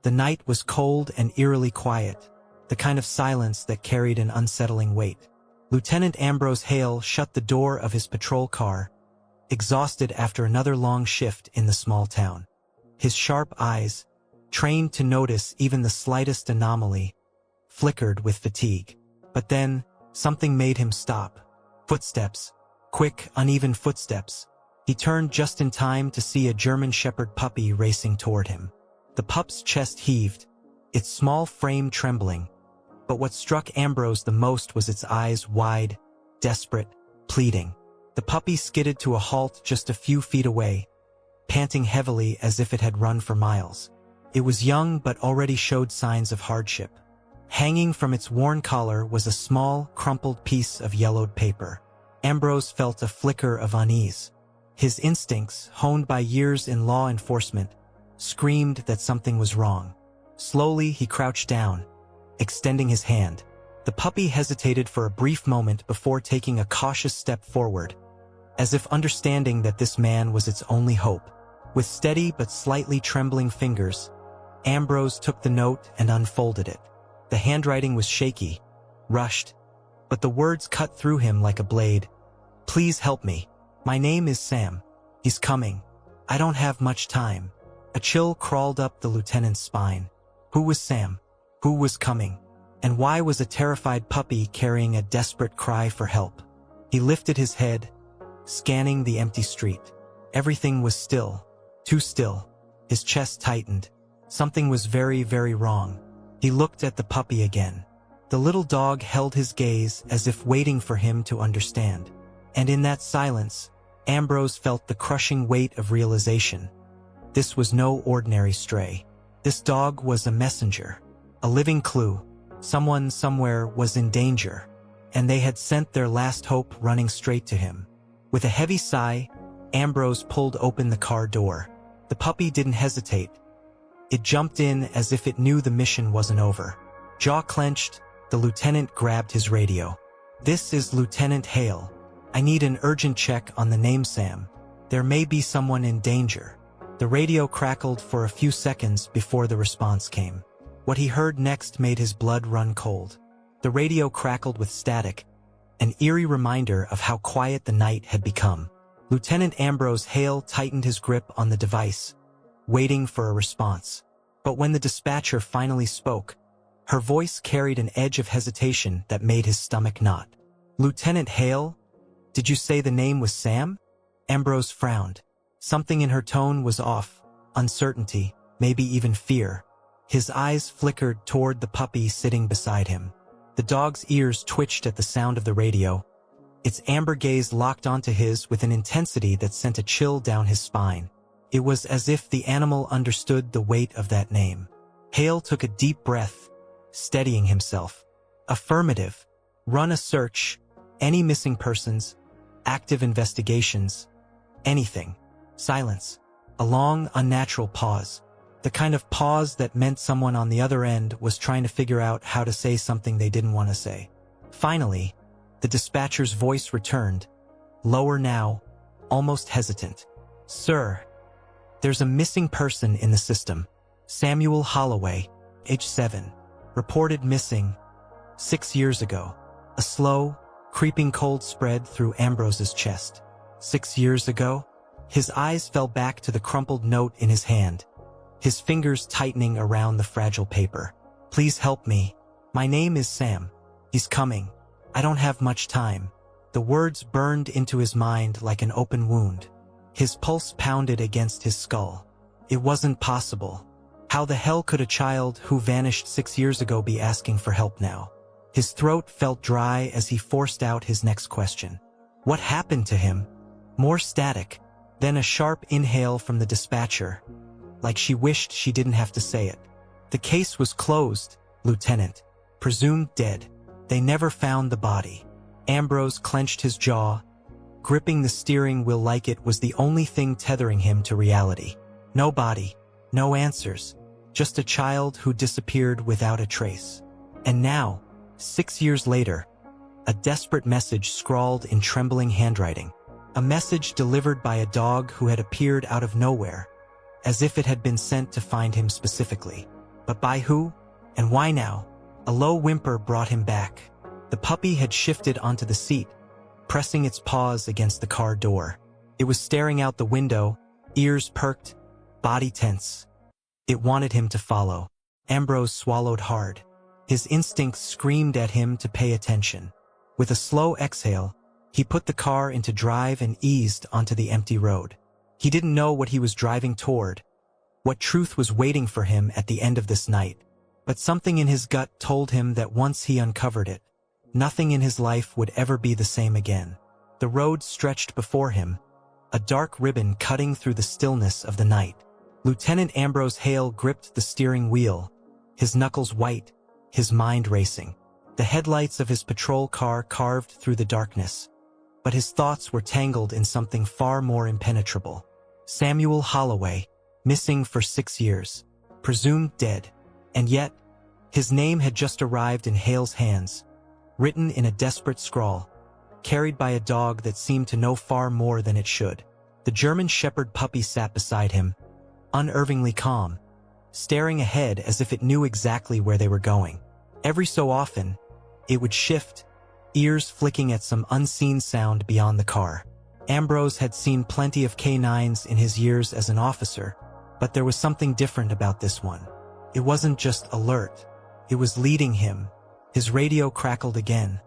The night was cold and eerily quiet, the kind of silence that carried an unsettling weight. Lieutenant Ambrose Hale shut the door of his patrol car, exhausted after another long shift in the small town. His sharp eyes, trained to notice even the slightest anomaly, flickered with fatigue. But then, something made him stop. Footsteps. Quick, uneven footsteps. He turned just in time to see a German Shepherd puppy racing toward him. The pup's chest heaved, its small frame trembling. But what struck Ambrose the most was its eyes wide, desperate, pleading. The puppy skidded to a halt just a few feet away, panting heavily as if it had run for miles. It was young but already showed signs of hardship. Hanging from its worn collar was a small, crumpled piece of yellowed paper. Ambrose felt a flicker of unease. His instincts, honed by years in law enforcement, screamed that something was wrong. Slowly, he crouched down, extending his hand. The puppy hesitated for a brief moment before taking a cautious step forward, as if understanding that this man was its only hope. With steady but slightly trembling fingers, Ambrose took the note and unfolded it. The handwriting was shaky, rushed, but the words cut through him like a blade. "Please help me. My name is Sam. He's coming. I don't have much time." A chill crawled up the lieutenant's spine. Who was Sam? Who was coming? And why was a terrified puppy carrying a desperate cry for help? He lifted his head, scanning the empty street. Everything was still, too still. His chest tightened. Something was very, very wrong. He looked at the puppy again. The little dog held his gaze as if waiting for him to understand. And in that silence, Ambrose felt the crushing weight of realization. This was no ordinary stray. This dog was a messenger, a living clue. Someone somewhere was in danger, and they had sent their last hope running straight to him. With a heavy sigh, Ambrose pulled open the car door. The puppy didn't hesitate. It jumped in as if it knew the mission wasn't over. Jaw clenched, the lieutenant grabbed his radio. "This is Lieutenant Hale. I need an urgent check on the name Sam. There may be someone in danger." The radio crackled for a few seconds before the response came. What he heard next made his blood run cold. The radio crackled with static, an eerie reminder of how quiet the night had become. Lieutenant Ambrose Hale tightened his grip on the device, waiting for a response. But when the dispatcher finally spoke, her voice carried an edge of hesitation that made his stomach knot. "Lieutenant Hale? Did you say the name was Sam?" Ambrose frowned. Something in her tone was off, uncertainty, maybe even fear. His eyes flickered toward the puppy sitting beside him. The dog's ears twitched at the sound of the radio. Its amber gaze locked onto his with an intensity that sent a chill down his spine. It was as if the animal understood the weight of that name. Hale took a deep breath, steadying himself. "Affirmative. Run a search. Any missing persons, active investigations, anything." Silence. A long, unnatural pause. The kind of pause that meant someone on the other end was trying to figure out how to say something they didn't want to say. Finally, the dispatcher's voice returned, lower now, almost hesitant. "Sir, there's a missing person in the system. Samuel Holloway, age 7, reported missing 6 years ago." A slow, creeping cold spread through Ambrose's chest. 6 years ago? His eyes fell back to the crumpled note in his hand, his fingers tightening around the fragile paper. "Please help me. My name is Sam. He's coming. I don't have much time." The words burned into his mind like an open wound. His pulse pounded against his skull. It wasn't possible. How the hell could a child who vanished 6 years ago be asking for help now? His throat felt dry as he forced out his next question. What happened to him? More static, then a sharp inhale from the dispatcher, like she wished she didn't have to say it. "The case was closed, Lieutenant. Presumed dead. They never found the body." Ambrose clenched his jaw. Gripping the steering wheel like it was the only thing tethering him to reality. No body, no answers, just a child who disappeared without a trace. And now, 6 years later, a desperate message scrawled in trembling handwriting. A message delivered by a dog who had appeared out of nowhere, as if it had been sent to find him specifically. But by who? And why now? A low whimper brought him back. The puppy had shifted onto the seat, pressing its paws against the car door. It was staring out the window, ears perked, body tense. It wanted him to follow. Ambrose swallowed hard. His instincts screamed at him to pay attention. With a slow exhale, he put the car into drive and eased onto the empty road. He didn't know what he was driving toward, what truth was waiting for him at the end of this night. But something in his gut told him that once he uncovered it, nothing in his life would ever be the same again. The road stretched before him, a dark ribbon cutting through the stillness of the night. Lieutenant Ambrose Hale gripped the steering wheel, his knuckles white, his mind racing. The headlights of his patrol car carved through the darkness, but his thoughts were tangled in something far more impenetrable. Samuel Holloway, missing for 6 years, presumed dead, and yet, his name had just arrived in Hale's hands, written in a desperate scrawl, carried by a dog that seemed to know far more than it should. The German Shepherd puppy sat beside him, unervingly calm, staring ahead as if it knew exactly where they were going. Every so often, it would shift, ears flicking at some unseen sound beyond the car. Ambrose had seen plenty of canines in his years as an officer, but there was something different about this one. It wasn't just alert, it was leading him. His radio crackled again,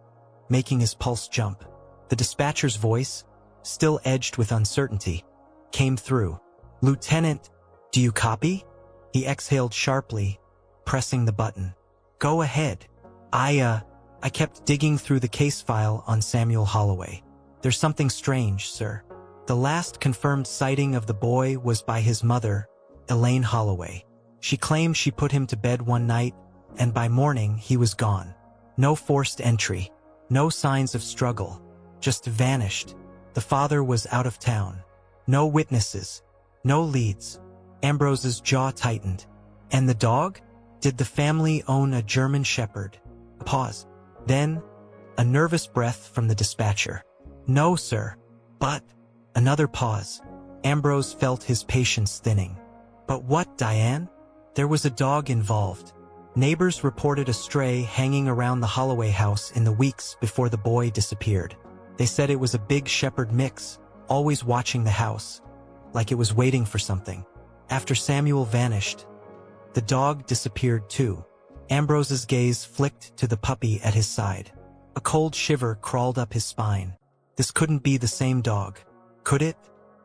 making his pulse jump. The dispatcher's voice, still edged with uncertainty, came through. "Lieutenant, do you copy?" He exhaled sharply, pressing the button. "Go ahead. I kept digging through the case file on Samuel Holloway. There's something strange, sir. The last confirmed sighting of the boy was by his mother, Elaine Holloway. She claimed she put him to bed one night, and by morning he was gone. No forced entry, no signs of struggle, just vanished. The father was out of town. No witnesses, no leads." Ambrose's jaw tightened. "And the dog? Did the family own a German Shepherd?" A pause. Then, a nervous breath from the dispatcher. "No, sir. But..." Another pause. Ambrose felt his patience thinning. "But what, Diane?" "There was a dog involved. Neighbors reported a stray hanging around the Holloway house in the weeks before the boy disappeared. They said it was a big shepherd mix, always watching the house, like it was waiting for something. After Samuel vanished, the dog disappeared too." Ambrose's gaze flicked to the puppy at his side. A cold shiver crawled up his spine. This couldn't be the same dog, could it?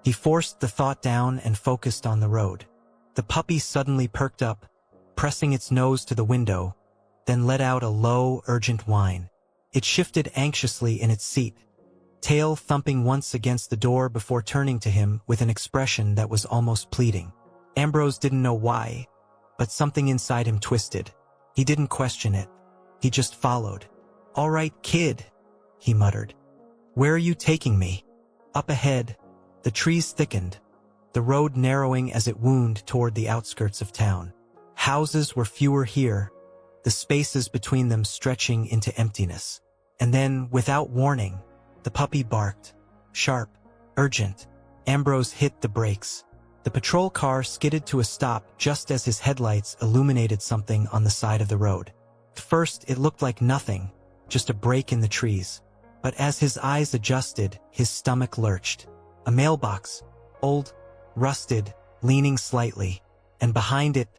He forced the thought down and focused on the road. The puppy suddenly perked up, pressing its nose to the window, then let out a low, urgent whine. It shifted anxiously in its seat, tail thumping once against the door before turning to him with an expression that was almost pleading. Ambrose didn't know why, but something inside him twisted. He didn't question it. He just followed. "All right, kid," he muttered. "Where are you taking me?" Up ahead, the trees thickened, the road narrowing as it wound toward the outskirts of town. Houses were fewer here, the spaces between them stretching into emptiness. And then, without warning, the puppy barked. Sharp, urgent. Ambrose hit the brakes. The patrol car skidded to a stop just as his headlights illuminated something on the side of the road. At first, it looked like nothing, just a break in the trees. But as his eyes adjusted, his stomach lurched. A mailbox, old, rusted, leaning slightly, and behind it,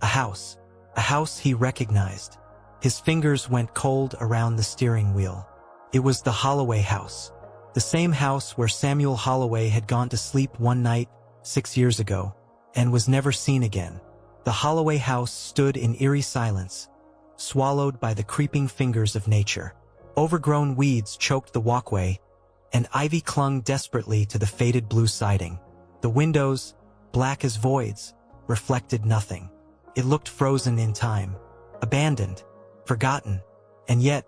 a house he recognized. His fingers went cold around the steering wheel. It was the Holloway house, the same house where Samuel Holloway had gone to sleep one night 6 years ago, and was never seen again. The Holloway house stood in eerie silence, swallowed by the creeping fingers of nature. Overgrown weeds choked the walkway, and ivy clung desperately to the faded blue siding. The windows, black as voids, reflected nothing. It looked frozen in time, abandoned, forgotten, and yet,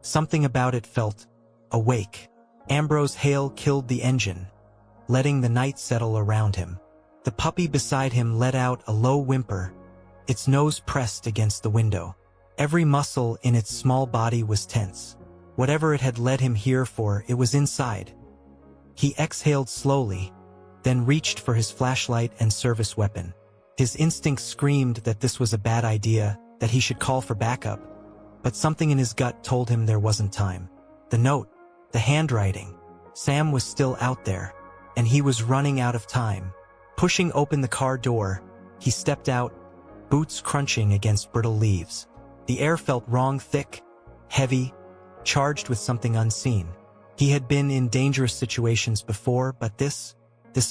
something about it felt awake. Ambrose Hale killed the engine, letting the night settle around him. The puppy beside him let out a low whimper, its nose pressed against the window. Every muscle in its small body was tense. Whatever it had led him here for, it was inside. He exhaled slowly, then reached for his flashlight and service weapon. His instinct screamed that this was a bad idea, that he should call for backup. But something in his gut told him there wasn't time. The note, the handwriting. Sam was still out there, and he was running out of time. Pushing open the car door, he stepped out, boots crunching against brittle leaves. The air felt wrong, thick, heavy, charged with something unseen. He had been in dangerous situations before, but this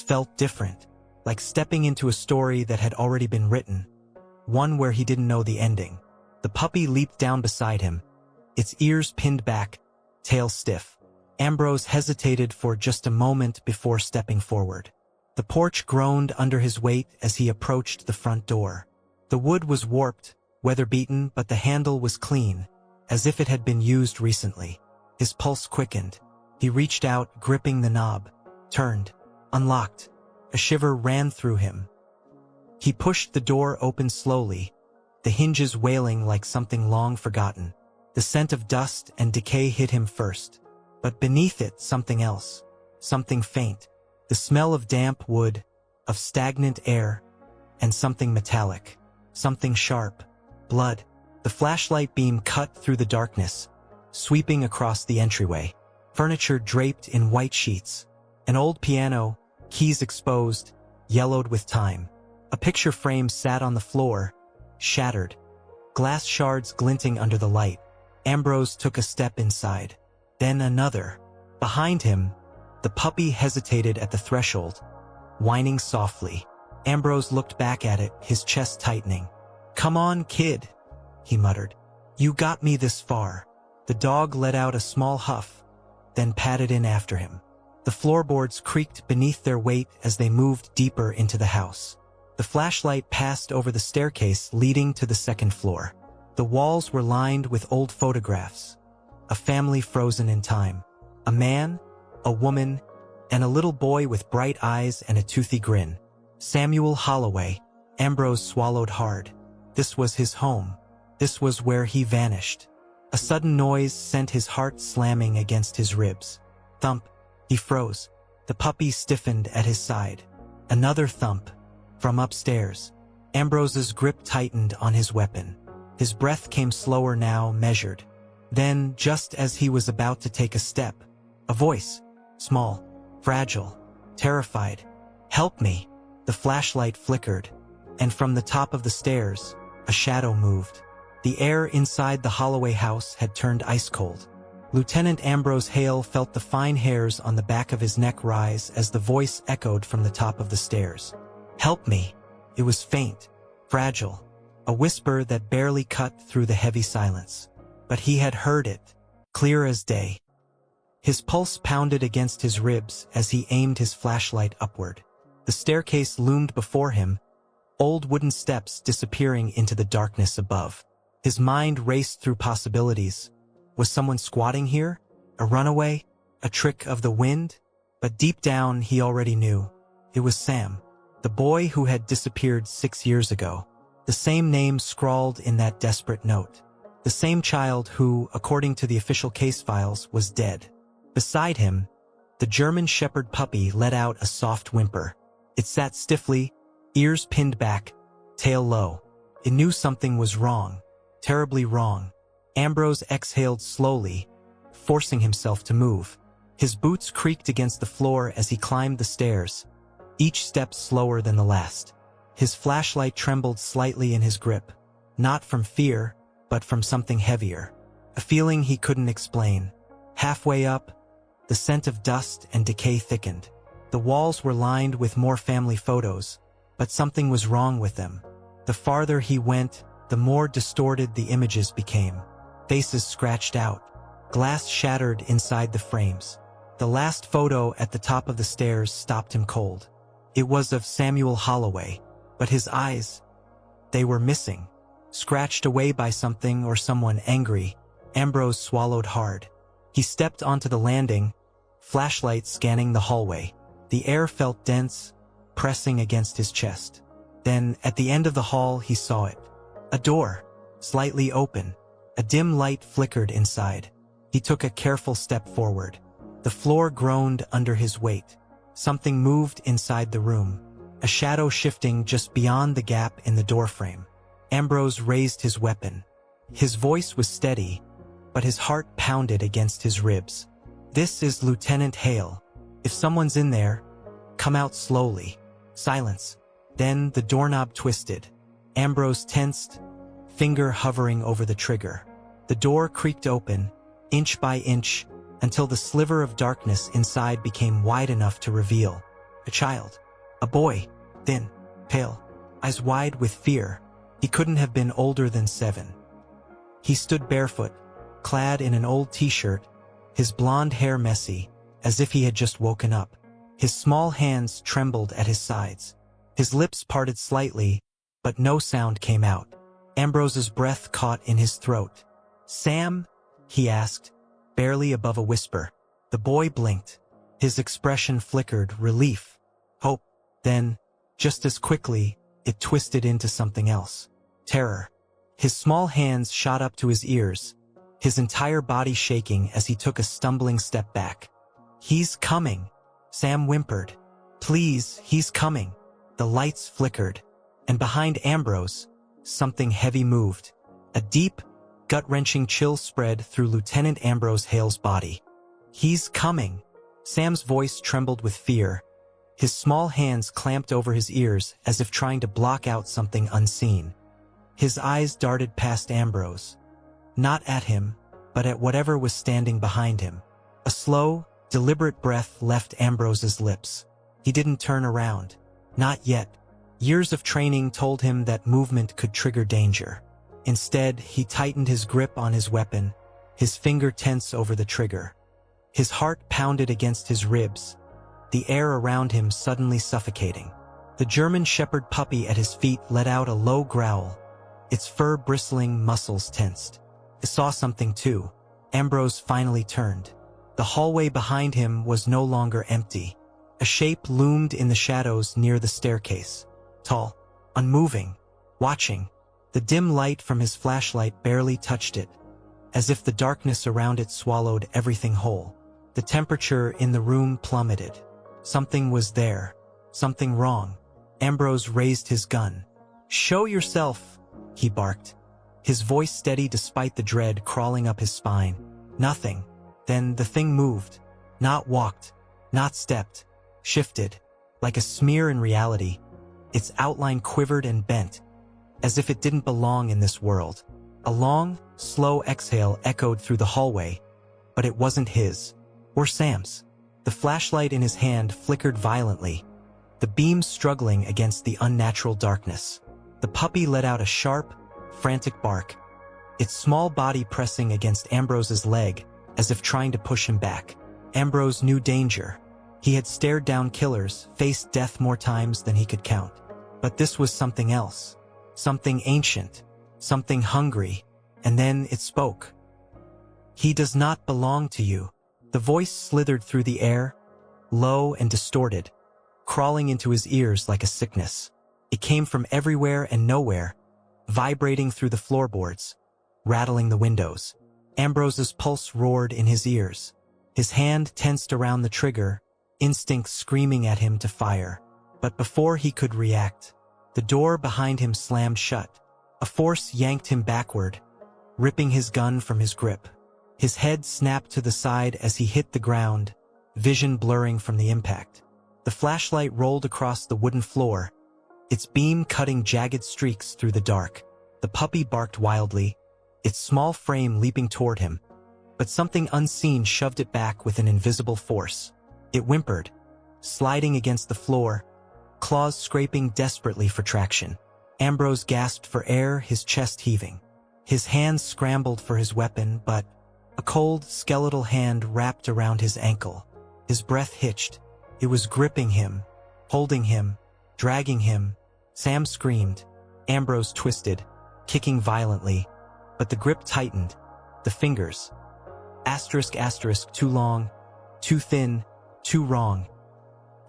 felt different, like stepping into a story that had already been written, one where he didn't know the ending. The puppy leaped down beside him, its ears pinned back, tail stiff. Ambrose hesitated for just a moment before stepping forward. The porch groaned under his weight as he approached the front door. The wood was warped, weather-beaten, but the handle was clean, as if it had been used recently. His pulse quickened. He reached out, gripping the knob, turned, unlocked. A shiver ran through him. He pushed the door open slowly, the hinges wailing like something long forgotten. The scent of dust and decay hit him first, but beneath it something else, something faint. The smell of damp wood, of stagnant air, and something metallic, something sharp. Blood. The flashlight beam cut through the darkness, sweeping across the entryway. Furniture draped in white sheets. An old piano, keys exposed, yellowed with time. A picture frame sat on the floor, shattered. Glass shards glinting under the light. Ambrose took a step inside. Then another. Behind him, the puppy hesitated at the threshold, whining softly. Ambrose looked back at it, his chest tightening. "Come on, kid," he muttered. "You got me this far." The dog let out a small huff, then padded in after him. The floorboards creaked beneath their weight as they moved deeper into the house. The flashlight passed over the staircase leading to the second floor. The walls were lined with old photographs. A family frozen in time. A man, a woman, and a little boy with bright eyes and a toothy grin. Samuel Holloway. Ambrose swallowed hard. This was his home. This was where he vanished. A sudden noise sent his heart slamming against his ribs. Thump. He froze. The puppy stiffened at his side. Another thump. From upstairs. Ambrose's grip tightened on his weapon. His breath came slower now, measured. Then, just as he was about to take a step, a voice. Small. Fragile. Terrified. "Help me." The flashlight flickered, and from the top of the stairs, a shadow moved. The air inside the Holloway house had turned ice-cold. Lieutenant Ambrose Hale felt the fine hairs on the back of his neck rise as the voice echoed from the top of the stairs. "Help me." It was faint, fragile, a whisper that barely cut through the heavy silence. But he had heard it, clear as day. His pulse pounded against his ribs as he aimed his flashlight upward. The staircase loomed before him, old wooden steps disappearing into the darkness above. His mind raced through possibilities. Was someone squatting here? A runaway? A trick of the wind? But deep down he already knew. It was Sam, the boy who had disappeared 6 years ago. The same name scrawled in that desperate note. The same child who, according to the official case files, was dead. Beside him, the German Shepherd puppy let out a soft whimper. It sat stiffly, ears pinned back, tail low. It knew something was wrong, terribly wrong. Ambrose exhaled slowly, forcing himself to move. His boots creaked against the floor as he climbed the stairs, each step slower than the last. His flashlight trembled slightly in his grip, not from fear, but from something heavier, a feeling he couldn't explain. Halfway up, the scent of dust and decay thickened. The walls were lined with more family photos, but something was wrong with them. The farther he went, the more distorted the images became. Faces scratched out, glass shattered inside the frames. The last photo at the top of the stairs stopped him cold. It was of Samuel Holloway, but his eyes, they were missing. Scratched away by something or someone angry, Ambrose swallowed hard. He stepped onto the landing, flashlight scanning the hallway. The air felt dense, pressing against his chest. Then, at the end of the hall, he saw it. A door, slightly open. A dim light flickered inside. He took a careful step forward. The floor groaned under his weight. Something moved inside the room. a shadow shifting just beyond the gap in the doorframe. Ambrose raised his weapon. His voice was steady, but his heart pounded against his ribs. "This is Lieutenant Hale. If someone's in there, come out slowly." Silence. Then the doorknob twisted. Ambrose tensed, finger hovering over the trigger. The door creaked open, inch by inch, until the sliver of darkness inside became wide enough to reveal a child. A boy, thin, pale, eyes wide with fear. He couldn't have been older than 7. He stood barefoot, clad in an old t-shirt, his blonde hair messy, as if he had just woken up. His small hands trembled at his sides. His lips parted slightly, but no sound came out. Ambrose's breath caught in his throat. "Sam?" he asked, barely above a whisper. The boy blinked. His expression flickered, relief, hope. Then, just as quickly, it twisted into something else. Terror. His small hands shot up to his ears, his entire body shaking as he took a stumbling step back. "He's coming," Sam whimpered. "Please, he's coming." The lights flickered, and behind Ambrose, something heavy moved. A deep, gut-wrenching chill spread through Lieutenant Ambrose Hale's body. "He's coming." Sam's voice trembled with fear. His small hands clamped over his ears as if trying to block out something unseen. His eyes darted past Ambrose. Not at him, but at whatever was standing behind him. A slow, deliberate breath left Ambrose's lips. He didn't turn around. Not yet. Years of training told him that movement could trigger danger. Instead, he tightened his grip on his weapon, his finger tense over the trigger. His heart pounded against his ribs, the air around him suddenly suffocating. The German Shepherd puppy at his feet let out a low growl, its fur bristling, muscles tensed. He saw something too. Ambrose finally turned. The hallway behind him was no longer empty. A shape loomed in the shadows near the staircase. Tall, unmoving, watching. The dim light from his flashlight barely touched it, as if the darkness around it swallowed everything whole. The temperature in the room plummeted. Something was there. Something wrong. Ambrose raised his gun. "Show yourself," he barked, his voice steady despite the dread crawling up his spine. Nothing. Then the thing moved. Not walked. Not stepped. Shifted. Like a smear in reality. Its outline quivered and bent, as if it didn't belong in this world. A long, slow exhale echoed through the hallway, but it wasn't his. Or Sam's. The flashlight in his hand flickered violently, the beam struggling against the unnatural darkness. The puppy let out a sharp, frantic bark, its small body pressing against Ambrose's leg as if trying to push him back. Ambrose knew danger. He had stared down killers, faced death more times than he could count. But this was something else. Something ancient. Something hungry. And then it spoke. "He does not belong to you." The voice slithered through the air, low and distorted, crawling into his ears like a sickness. It came from everywhere and nowhere, vibrating through the floorboards, rattling the windows. Ambrose's pulse roared in his ears. His hand tensed around the trigger, instinct screaming at him to fire. But before he could react, the door behind him slammed shut. A force yanked him backward, ripping his gun from his grip. His head snapped to the side as he hit the ground, vision blurring from the impact. The flashlight rolled across the wooden floor, its beam cutting jagged streaks through the dark. The puppy barked wildly, its small frame leaping toward him. But something unseen shoved it back with an invisible force. It whimpered, sliding against the floor, claws scraping desperately for traction. Ambrose gasped for air, his chest heaving. His hands scrambled for his weapon, but a cold, skeletal hand wrapped around his ankle. His breath hitched. It was gripping him, holding him, dragging him. Sam screamed. Ambrose twisted, kicking violently, but the grip tightened. The fingers. Asterisk, asterisk, too long, too thin, too wrong.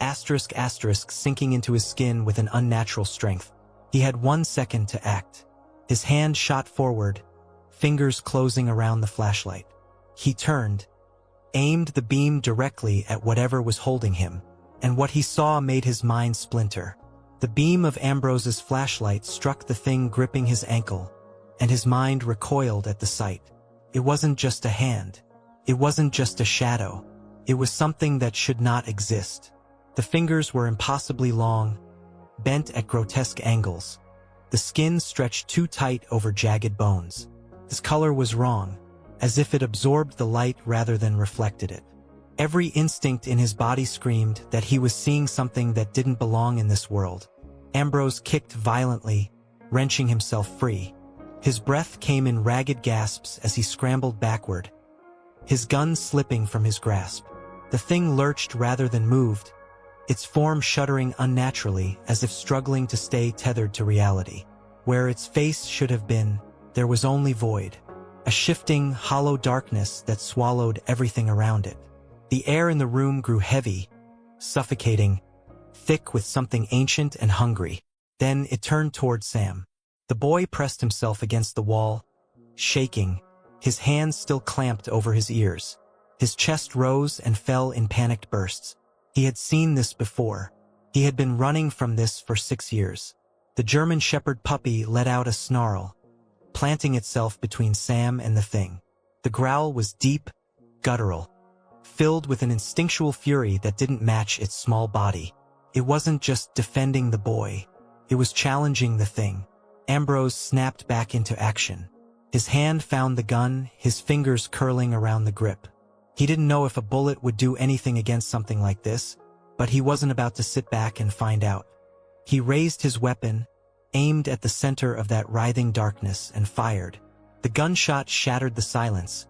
Asterisk, asterisk, sinking into his skin with an unnatural strength. He had 1 second to act. His hand shot forward, fingers closing around the flashlight. He turned, aimed the beam directly at whatever was holding him, and what he saw made his mind splinter. The beam of Ambrose's flashlight struck the thing gripping his ankle, and his mind recoiled at the sight. It wasn't just a hand. It wasn't just a shadow. It was something that should not exist. The fingers were impossibly long, bent at grotesque angles. The skin stretched too tight over jagged bones. His color was wrong, as if it absorbed the light rather than reflected it. Every instinct in his body screamed that he was seeing something that didn't belong in this world. Ambrose kicked violently, wrenching himself free. His breath came in ragged gasps as he scrambled backward, his gun slipping from his grasp. The thing lurched rather than moved, its form shuddering unnaturally as if struggling to stay tethered to reality. Where its face should have been, there was only void, a shifting, hollow darkness that swallowed everything around it. The air in the room grew heavy, suffocating, thick with something ancient and hungry. Then it turned toward Sam. The boy pressed himself against the wall, shaking, his hands still clamped over his ears. His chest rose and fell in panicked bursts. He had seen this before. He had been running from this for 6 years. The German Shepherd puppy let out a snarl, planting itself between Sam and the thing. The growl was deep, guttural, filled with an instinctual fury that didn't match its small body. It wasn't just defending the boy. It was challenging the thing. Ambrose snapped back into action. His hand found the gun, his fingers curling around the grip. He didn't know if a bullet would do anything against something like this, but he wasn't about to sit back and find out. He raised his weapon, aimed at the center of that writhing darkness, and fired. The gunshot shattered the silence,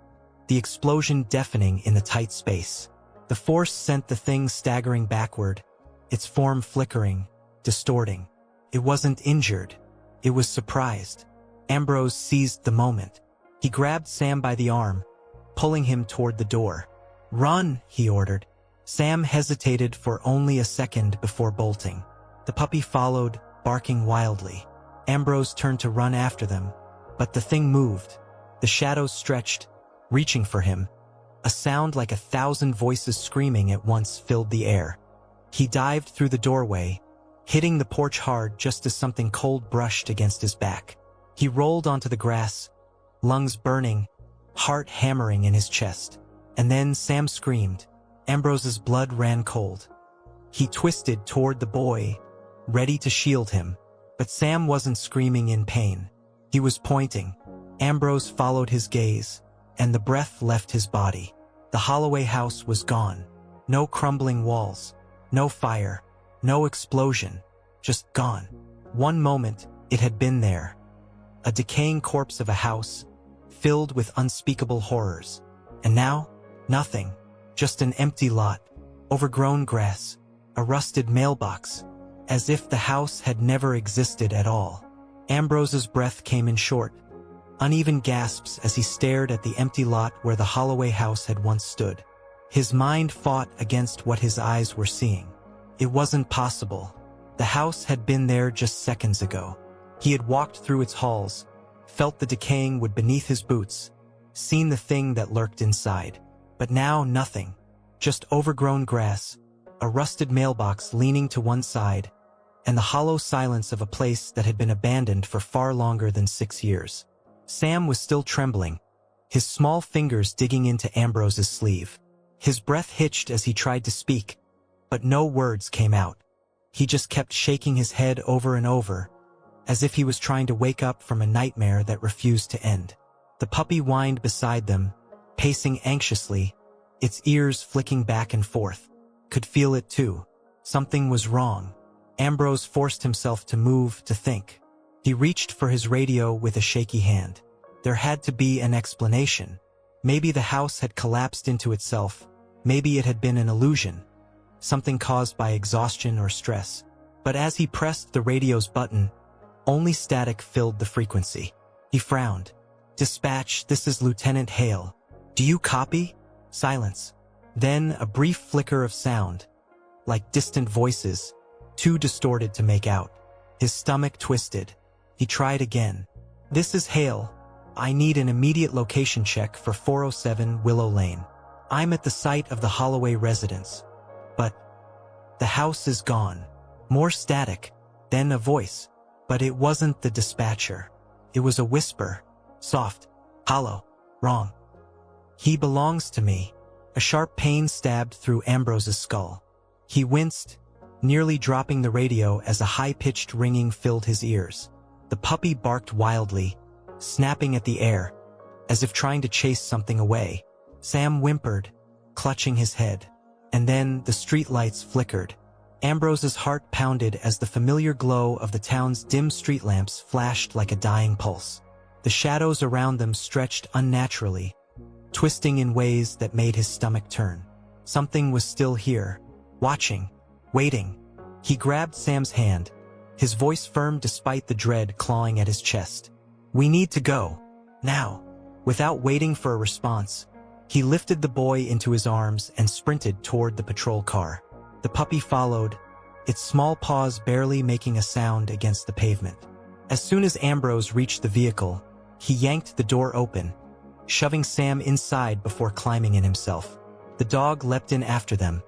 the explosion deafening in the tight space. The force sent the thing staggering backward, its form flickering, distorting. It wasn't injured. It was surprised. Ambrose seized the moment. He grabbed Sam by the arm, pulling him toward the door. "Run," he ordered. Sam hesitated for only a second before bolting. The puppy followed, barking wildly. Ambrose turned to run after them, but the thing moved. The shadows stretched, reaching for him. A sound like 1,000 voices screaming at once filled the air. He dived through the doorway, hitting the porch hard just as something cold brushed against his back. He rolled onto the grass, lungs burning, heart hammering in his chest. And then Sam screamed. Ambrose's blood ran cold. He twisted toward the boy, ready to shield him. But Sam wasn't screaming in pain. He was pointing. Ambrose followed his gaze, and the breath left his body. The Holloway house was gone. No crumbling walls, no fire, no explosion, just gone. One moment, it had been there. A decaying corpse of a house, filled with unspeakable horrors. And now, nothing. Just an empty lot, overgrown grass, a rusted mailbox, as if the house had never existed at all. Ambrose's breath came in short, uneven gasps as he stared at the empty lot where the Holloway house had once stood. His mind fought against what his eyes were seeing. It wasn't possible. The house had been there just seconds ago. He had walked through its halls, felt the decaying wood beneath his boots, seen the thing that lurked inside. But now nothing. Just overgrown grass, a rusted mailbox leaning to one side, and the hollow silence of a place that had been abandoned for far longer than 6 years. Sam was still trembling, his small fingers digging into Ambrose's sleeve. His breath hitched as he tried to speak, but no words came out. He just kept shaking his head over and over, as if he was trying to wake up from a nightmare that refused to end. The puppy whined beside them, pacing anxiously, its ears flicking back and forth. Could feel it too. Something was wrong. Ambrose forced himself to move, to think. He reached for his radio with a shaky hand. There had to be an explanation. Maybe the house had collapsed into itself. Maybe it had been an illusion, something caused by exhaustion or stress. But as he pressed the radio's button, only static filled the frequency. He frowned. "Dispatch, this is Lieutenant Hale. Do you copy?" Silence. Then a brief flicker of sound, like distant voices, too distorted to make out. His stomach twisted. He tried again. "This is Hale. I need an immediate location check for 407 Willow Lane. I'm at the site of the Holloway residence. But the house is gone." More static. Then a voice. But it wasn't the dispatcher. It was a whisper. Soft. Hollow. Wrong. He belongs to me. A sharp pain stabbed through Ambrose's skull. He winced, nearly dropping the radio as a high-pitched ringing filled his ears. The puppy barked wildly, snapping at the air, as if trying to chase something away. Sam whimpered, clutching his head. And then the streetlights flickered. Ambrose's heart pounded as the familiar glow of the town's dim street lamps flashed like a dying pulse. The shadows around them stretched unnaturally, twisting in ways that made his stomach turn. Something was still here, watching, waiting. He grabbed Sam's hand, his voice firm despite the dread clawing at his chest. "We need to go. Now." Without waiting for a response, he lifted the boy into his arms and sprinted toward the patrol car. The puppy followed, its small paws barely making a sound against the pavement. As soon as Ambrose reached the vehicle, he yanked the door open, shoving Sam inside before climbing in himself. The dog leapt in after them,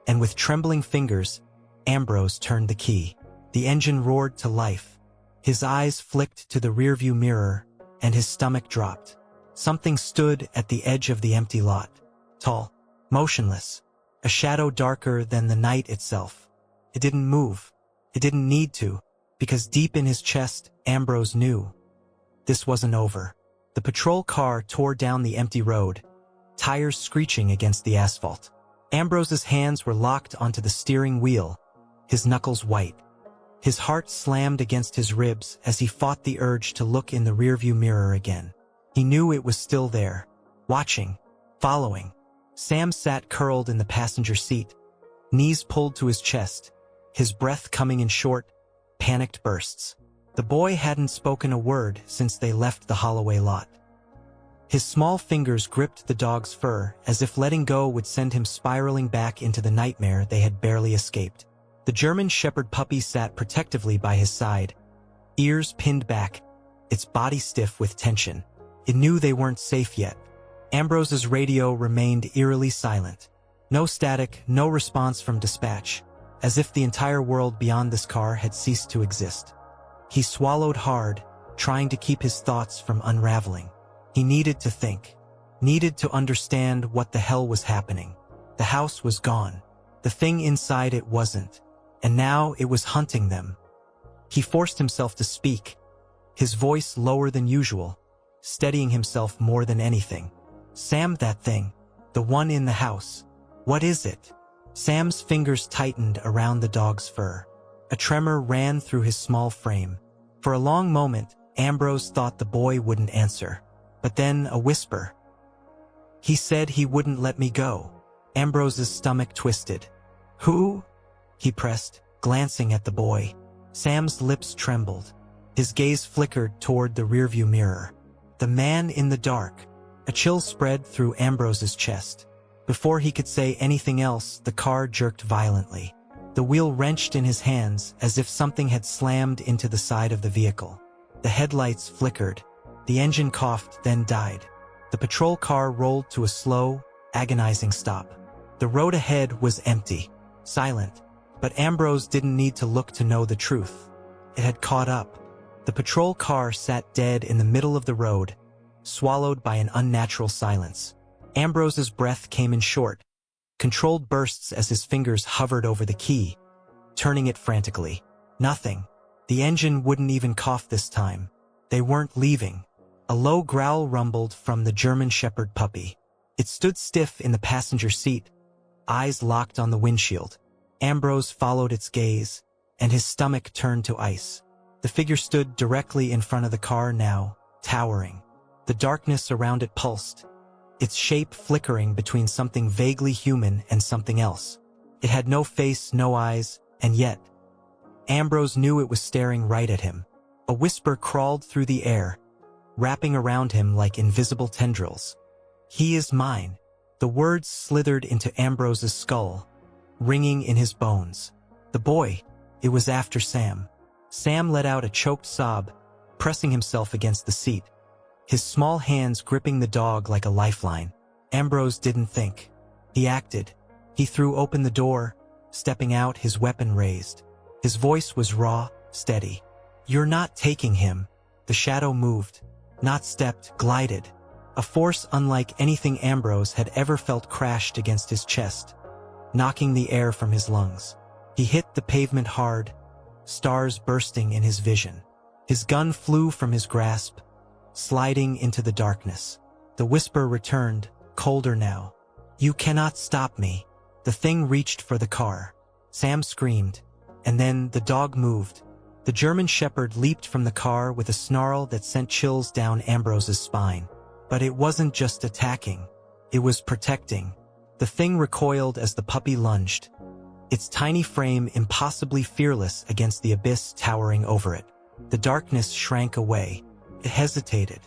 and with trembling fingers, Ambrose turned the key. The engine roared to life. His eyes flicked to the rearview mirror, and his stomach dropped. Something stood at the edge of the empty lot. Tall, motionless, a shadow darker than the night itself. It didn't move. It didn't need to, because deep in his chest, Ambrose knew. This wasn't over. The patrol car tore down the empty road, tires screeching against the asphalt. Ambrose's hands were locked onto the steering wheel, his knuckles white. His heart slammed against his ribs as he fought the urge to look in the rearview mirror again. He knew it was still there, watching, following. Sam sat curled in the passenger seat, knees pulled to his chest, his breath coming in short, panicked bursts. The boy hadn't spoken a word since they left the Holloway lot. His small fingers gripped the dog's fur as if letting go would send him spiraling back into the nightmare they had barely escaped. The German Shepherd puppy sat protectively by his side, ears pinned back, its body stiff with tension. It knew they weren't safe yet. Ambrose's radio remained eerily silent. No static, no response from dispatch, as if the entire world beyond this car had ceased to exist. He swallowed hard, trying to keep his thoughts from unraveling. He needed to think, needed to understand what the hell was happening. The house was gone. The thing inside it wasn't. And now it was hunting them. He forced himself to speak, his voice lower than usual, steadying himself more than anything. "Sam, that thing. The one in the house. What is it?" Sam's fingers tightened around the dog's fur. A tremor ran through his small frame. For a long moment, Ambrose thought the boy wouldn't answer. But then a whisper. "He said he wouldn't let me go." Ambrose's stomach twisted. "Who?" he pressed, glancing at the boy. Sam's lips trembled. His gaze flickered toward the rearview mirror. The man in the dark. A chill spread through Ambrose's chest. Before he could say anything else, the car jerked violently. The wheel wrenched in his hands as if something had slammed into the side of the vehicle. The headlights flickered. The engine coughed, then died. The patrol car rolled to a slow, agonizing stop. The road ahead was empty, silent. But Ambrose didn't need to look to know the truth. It had caught up. The patrol car sat dead in the middle of the road, swallowed by an unnatural silence. Ambrose's breath came in short, controlled bursts as his fingers hovered over the key, turning it frantically. Nothing. The engine wouldn't even cough this time. They weren't leaving. A low growl rumbled from the German Shepherd puppy. It stood stiff in the passenger seat, eyes locked on the windshield. Ambrose followed its gaze, and his stomach turned to ice. The figure stood directly in front of the car now, towering. The darkness around it pulsed, its shape flickering between something vaguely human and something else. It had no face, no eyes, and yet, Ambrose knew it was staring right at him. A whisper crawled through the air, wrapping around him like invisible tendrils. "He is mine." The words slithered into Ambrose's skull, ringing in his bones. The boy, it was after Sam. Sam let out a choked sob, pressing himself against the seat, his small hands gripping the dog like a lifeline. Ambrose didn't think. He acted. He threw open the door, stepping out, his weapon raised. His voice was raw, steady. You're not taking him. The shadow moved, not stepped, glided. A force unlike anything Ambrose had ever felt crashed against his chest, knocking the air from his lungs. He hit the pavement hard, stars bursting in his vision. His gun flew from his grasp, sliding into the darkness. The whisper returned, colder now. You cannot stop me. The thing reached for the car. Sam screamed, and then the dog moved. The German shepherd leaped from the car with a snarl that sent chills down Ambrose's spine. But it wasn't just attacking. It was protecting. The thing recoiled as the puppy lunged, its tiny frame impossibly fearless against the abyss towering over it. The darkness shrank away. It hesitated.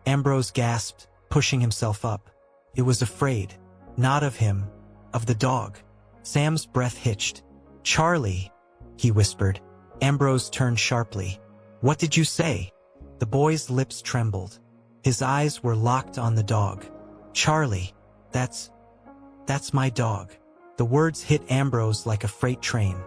Ambrose gasped, pushing himself up. It was afraid, not of him, of the dog. Sam's breath hitched. "Charlie," he whispered. Ambrose turned sharply. "What did you say?" The boy's lips trembled. His eyes were locked on the dog. "Charlie, that's my dog." The words hit Ambrose like a freight train.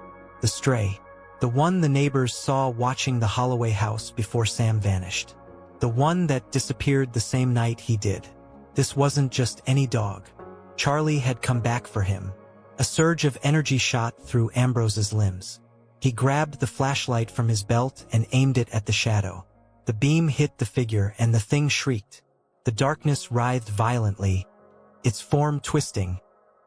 The stray. The one the neighbors saw watching the Holloway house before Sam vanished. The one that disappeared the same night he did. This wasn't just any dog. Charlie had come back for him. A surge of energy shot through Ambrose's limbs. He grabbed the flashlight from his belt and aimed it at the shadow. The beam hit the figure and the thing shrieked. The darkness writhed violently, its form twisting,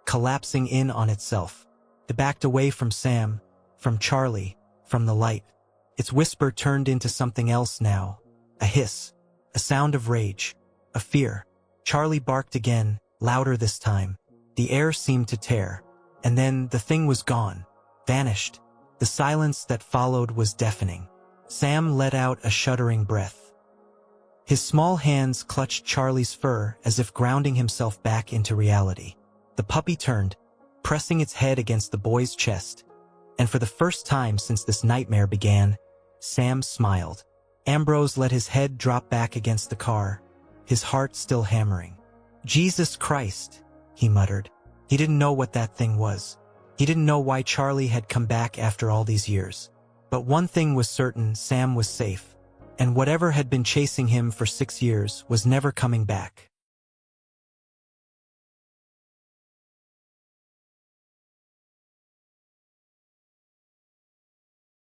collapsing in on itself. It backed away from Sam, from Charlie, from the light. Its whisper turned into something else now. A hiss, a sound of rage, of fear. Charlie barked again, louder this time. The air seemed to tear. And then the thing was gone, vanished. The silence that followed was deafening. Sam let out a shuddering breath. His small hands clutched Charlie's fur as if grounding himself back into reality. The puppy turned, pressing its head against the boy's chest. And for the first time since this nightmare began, Sam smiled. Ambrose let his head drop back against the car, his heart still hammering. "Jesus Christ," he muttered. He didn't know what that thing was. He didn't know why Charlie had come back after all these years. But one thing was certain: Sam was safe. And whatever had been chasing him for 6 years was never coming back.